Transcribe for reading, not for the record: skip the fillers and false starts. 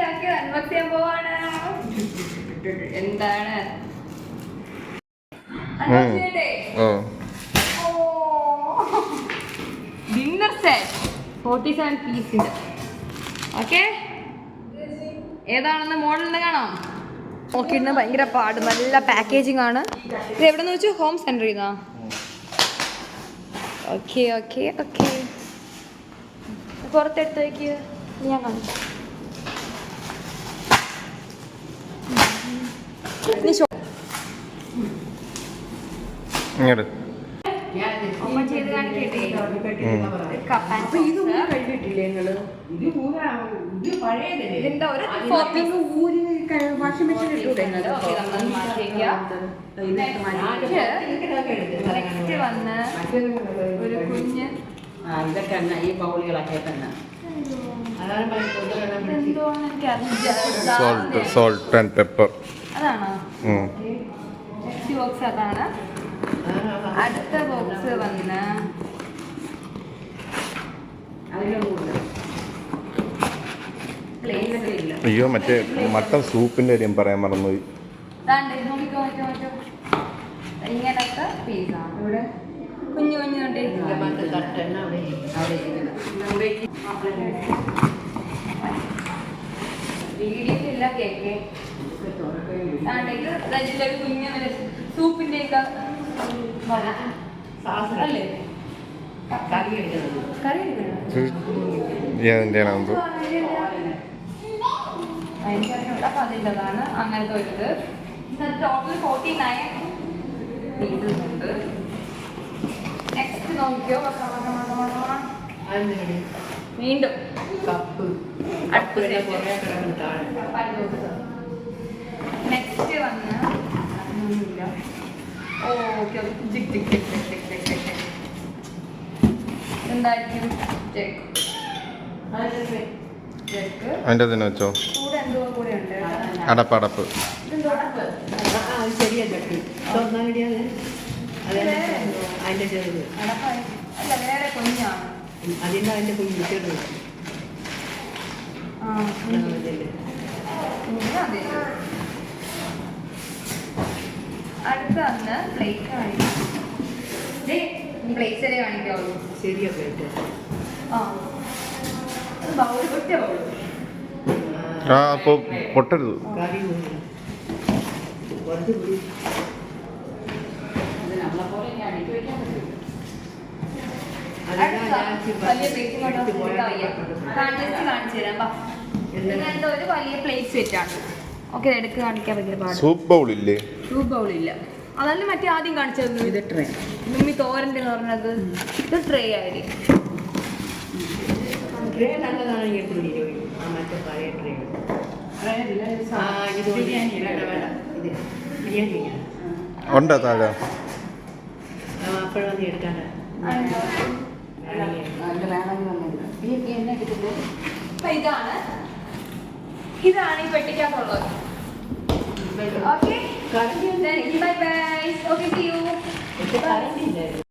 Unbox ചെയ്യാൻ പോവാണ്. എന്താണ് ഡിന്നർ സെറ്റ് 47 പീസിന്റെ. ഓക്കെ, ഏതാണെന്ന് മോഡലിന് കാണാം. നോക്കിയിരുന്ന ഭയങ്കര പാട്. നല്ല പാക്കേജിങ് ആണ്. ഇത് എവിടെ നിന്ന് വെച്ചു? ഹോം സെന്ററിൽ നിന്നാ. ഓക്കെ ഓക്കെ ഓക്കെ, പുറത്തെടുത്ത് വയ്ക്കുക. ഞാൻ കാണിച്ചു. ഒരു കുഞ്ഞ് ഈ ബൗളുകളൊക്കെ തന്നെ salt and pepper. അതാണോ നെക്സ്റ്റ് ബോക്സ്? അതാണ്. അടുത്ത ബോക്സ് വന്ന് അയ്യോ, മറ്റേ മട്ടൻ സൂപ്പിന്റെ കാര്യം പറയാൻ മറന്നുപോയി. ഇങ്ങനത്തെ പീസാണ് ഇവിടെ കുഞ്ഞു കുഞ്ഞുണ്ട്. വീഡിയോയിലില്ല കേക്ക്. കുഞ്ഞു സൂപ്പിന്റെ ഒക്കെ അല്ലേ? കറി അപ്പൊ അതിൻ്റെതാണ്. അങ്ങനത്തെ ഒരു ഇത്. ടോട്ടൽ 49 പീസസ് ഉണ്ട്. നെക്സ്റ്റ് നോക്കിയോ, വീണ്ടും കപ്പ്. നെക്സ്റ്റ് വന്ന് ഓക്കെ എന്തായിരിക്കും? അതിൻ്റെ തന്നെ വെച്ചോ. കൂടെ എന്തോ കൂടെ ഉണ്ട്. അടപ്പടപ്പ്. അല്ല, വേറെ കുഞ്ഞാണ്. അതിന്റെ കുഞ്ഞു അടുത്ത വന്ന് പ്ലേറ്റ് കാണിക്കാം. പ്ലേറ്റ്സല്ലേ കാണിക്കാവുള്ളൂ. ശരിയാ പ്ലേറ്റ്. ബൗള് ഒറ്റ ബൗള്. അപ്പോൾ പൊട്ടരുത്. വലിയ പ്ലേറ്റ് കാണിച്ചു തരാം. ഇങ്ങനത്തെ ഒരു വലിയ പ്ലേറ്റ് സെറ്റ് ആണ്. ഓക്കെ, എടുക്ക് കാണിക്കാൻ ഭയങ്കര പാട്. സൂപ്പ് ബൗൾ ഇല്ലേ? സൂപ്പ് ബൗൾ ഇല്ല. അതല്ല മറ്റേ ആദ്യം കാണിച്ചത്. ഇത് ട്രേ. മമ്മി തോരൻ്റെ എന്ന് പറഞ്ഞത് ഇത് ട്രേ ആയിരിക്കും. ഉണ്ടോ താഴെ? ഇതാണ് ഈ പെട്ടിക്കകത്തുള്ളത്. Okay, bye bye. Okay, see U.